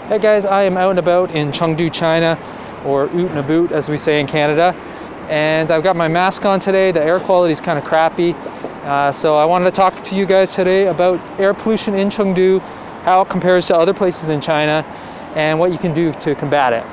Hey guys, I am out and about in Chengdu, China, or Oot and a Boot as we say in Canada. And I've got my mask on today. The air quality is kind of crappy. So I wanted to talk to you guys today about air pollution in Chengdu, how it compares to other places in China, and what you can do to combat it.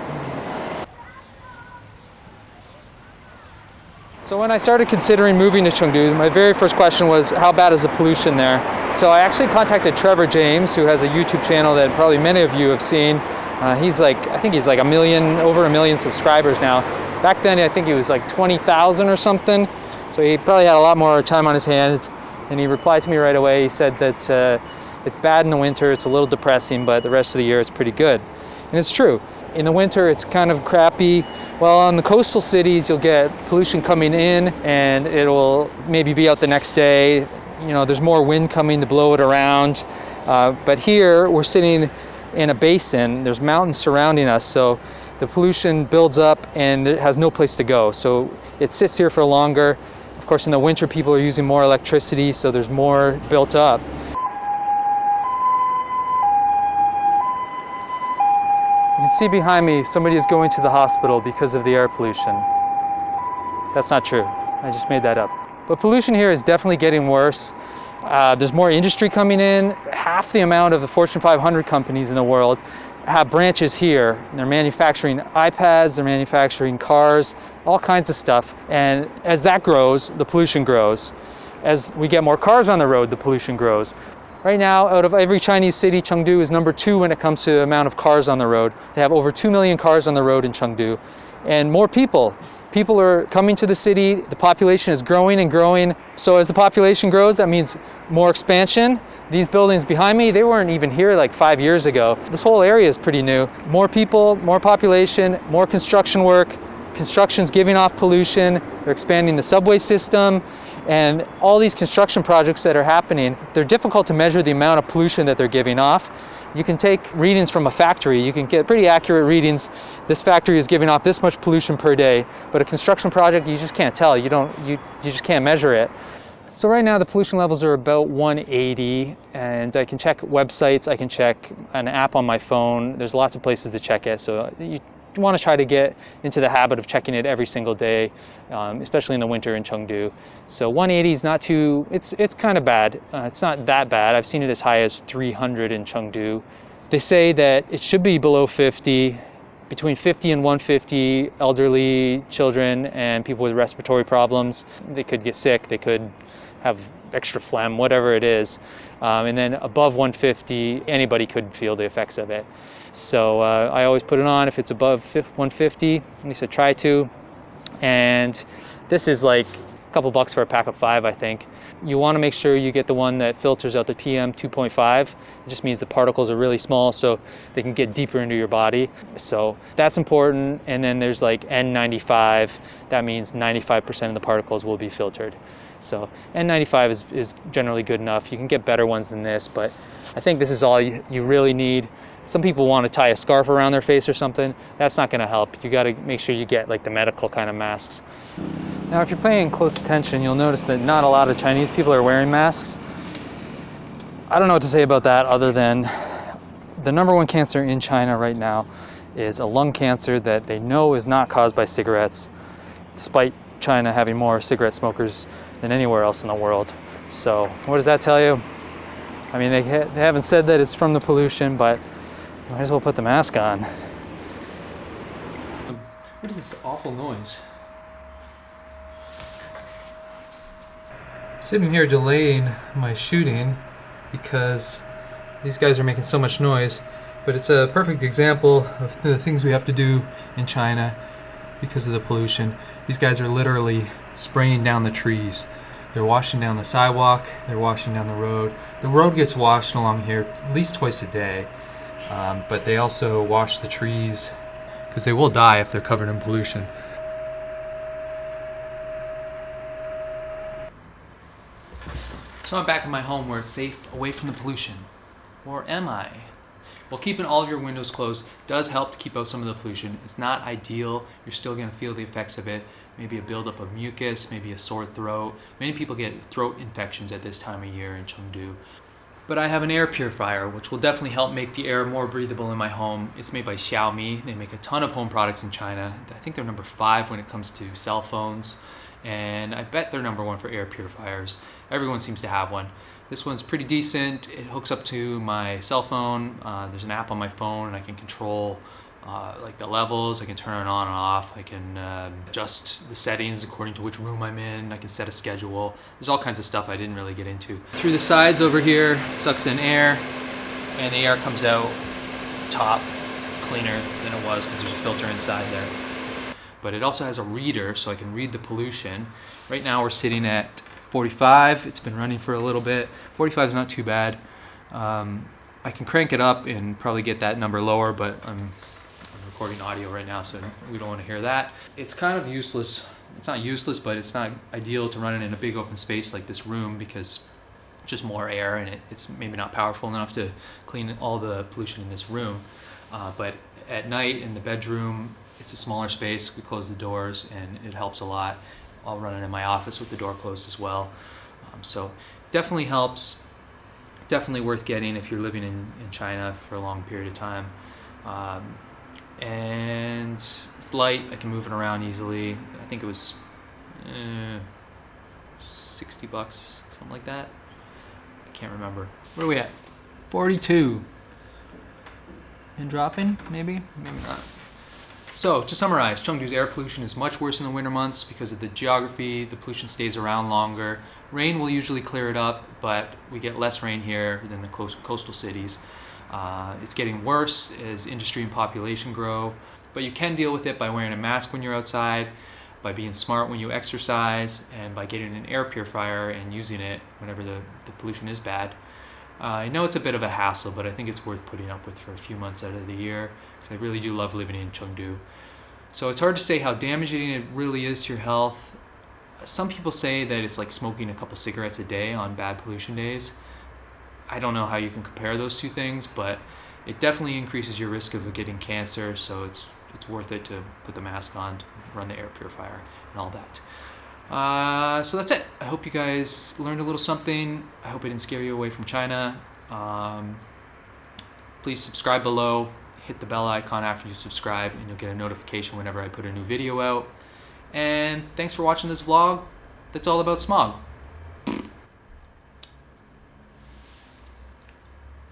So when I started considering moving to Chengdu, my very first question was, how bad is the pollution there? So I actually contacted Trevor James, who has a YouTube channel that probably many of you have seen. I think he's like over a million subscribers now. Back then, I think he was like 20,000 or something. So he probably had a lot more time on his hands. And he replied to me right away. He said that it's bad in the winter, it's a little depressing, but the rest of the year it's pretty good. And it's true. In the winter, it's kind of crappy. Well, on the coastal cities, you'll get pollution coming in and it'll maybe be out the next day. You know, there's more wind coming to blow it around. But here, we're sitting in a basin. There's mountains surrounding us, so the pollution builds up and it has no place to go. So it sits here for longer. Of course, in the winter, people are using more electricity, so there's more built up. You can see behind me, somebody is going to the hospital because of the air pollution. That's not true. I just made that up. But pollution here is definitely getting worse. There's more industry coming in. Half the amount of the Fortune 500 companies in the world have branches here. And they're manufacturing iPads, they're manufacturing cars, all kinds of stuff. And as that grows, the pollution grows. As we get more cars on the road, the pollution grows. Right now, out of every Chinese city, Chengdu is number 2 when it comes to the amount of cars on the road. They have over 2 million cars on the road in Chengdu. And more people. People are coming to the city, the population is growing and growing. So as the population grows, that means more expansion. These buildings behind me, they weren't even here like 5 years ago. This whole area is pretty new. More people, more population, more construction work. Construction's giving off pollution. They're expanding the subway system. And all these construction projects that are happening, they're difficult to measure the amount of pollution that they're giving off. You can take readings from a factory. You can get pretty accurate readings. This factory is giving off this much pollution per day, but a construction project, you just can't tell. You just can't measure it. So right now the pollution levels are about 180, and I can check websites, I can check an app on my phone. There's lots of places to check it. So you want to try to get into the habit of checking it every single day, especially in the winter in Chengdu. So 180 is not too, it's kind of bad. It's not that bad. I've seen it as high as 300 in Chengdu. They say that it should be below 50, between 50 and 150, elderly, children, and people with respiratory problems. They could get sick, they could have extra phlegm, whatever it is. And then above 150, anybody could feel the effects of it. So I always put it on if it's above 150, at least I try to. And this is like a couple bucks for a pack of 5, I think. You want to make sure you get the one that filters out the PM 2.5. It just means the particles are really small so they can get deeper into your body. So that's important. And then there's like N95. That means 95% of the particles will be filtered. So N95 is generally good enough. You can get better ones than this, but I think this is all you really need. Some people want to tie a scarf around their face or something. That's not going to help. You got to make sure you get like the medical kind of masks. Now, if you're paying close attention, you'll notice that not a lot of Chinese people are wearing masks. I don't know what to say about that other than the #1 cancer in China right now is a lung cancer that they know is not caused by cigarettes, despite China having more cigarette smokers than anywhere else in the world. So what does that tell you? I mean, they haven't said that it's from the pollution, but you might as well put the mask on. What is this awful noise? I'm sitting here delaying my shooting because these guys are making so much noise, but it's a perfect example of the things we have to do in China because of the pollution. These guys are literally spraying down the trees. They're washing down the sidewalk, they're washing down the road. The road gets washed along here at least twice a day, but they also wash the trees because they will die if they're covered in pollution. So I'm back in my home where it's safe, away from the pollution. Or am I? Well, keeping all of your windows closed does help to keep out some of the pollution. It's not ideal. You're still going to feel the effects of it. Maybe a buildup of mucus, maybe a sore throat. Many people get throat infections at this time of year in Chengdu. But I have an air purifier, which will definitely help make the air more breathable in my home. It's made by Xiaomi. They make a ton of home products in China. I think they're number 5 when it comes to cell phones. And I bet they're number 1 for air purifiers. Everyone seems to have one. This one's pretty decent. It hooks up to my cell phone. There's an app on my phone and I can control like the levels. I can turn it on and off. I can adjust the settings according to which room I'm in. I can set a schedule. There's all kinds of stuff I didn't really get into. Through the sides over here, it sucks in air, and the air comes out top cleaner than it was because there's a filter inside there. But it also has a reader, so I can read the pollution. Right now we're sitting at 45. It's been running for a little bit. 45 is not too bad. I can crank it up and probably get that number lower, but I'm recording audio right now, so we don't want to hear that. It's kind of useless. It's not useless, but it's not ideal to run it in a big open space like this room because just more air and it's maybe not powerful enough to clean all the pollution in this room. But at night in the bedroom, it's a smaller space. We close the doors and it helps a lot. I'll run it in my office with the door closed as well. So definitely helps. Definitely worth getting if you're living in China for a long period of time. And it's light. I can move it around easily. I think it was $60, something like that. I can't remember. Where are we at? 42. And dropping, maybe? Maybe not. So, to summarize, Chengdu's air pollution is much worse in the winter months because of the geography. The pollution stays around longer. Rain will usually clear it up, but we get less rain here than the coastal cities. It's getting worse as industry and population grow, but you can deal with it by wearing a mask when you're outside, by being smart when you exercise, and by getting an air purifier and using it whenever the pollution is bad. I know it's a bit of a hassle, but I think it's worth putting up with for a few months out of the year, because I really do love living in Chengdu. So it's hard to say how damaging it really is to your health. Some people say that it's like smoking a couple cigarettes a day on bad pollution days. I don't know how you can compare those two things, but it definitely increases your risk of getting cancer, so it's worth it to put the mask on, to run the air purifier, and all that. So that's it. I hope you guys learned a little something. I hope it didn't scare you away from China. Please subscribe below. Hit the bell icon after you subscribe, and you'll get a notification whenever I put a new video out. And thanks for watching this vlog that's all about smog.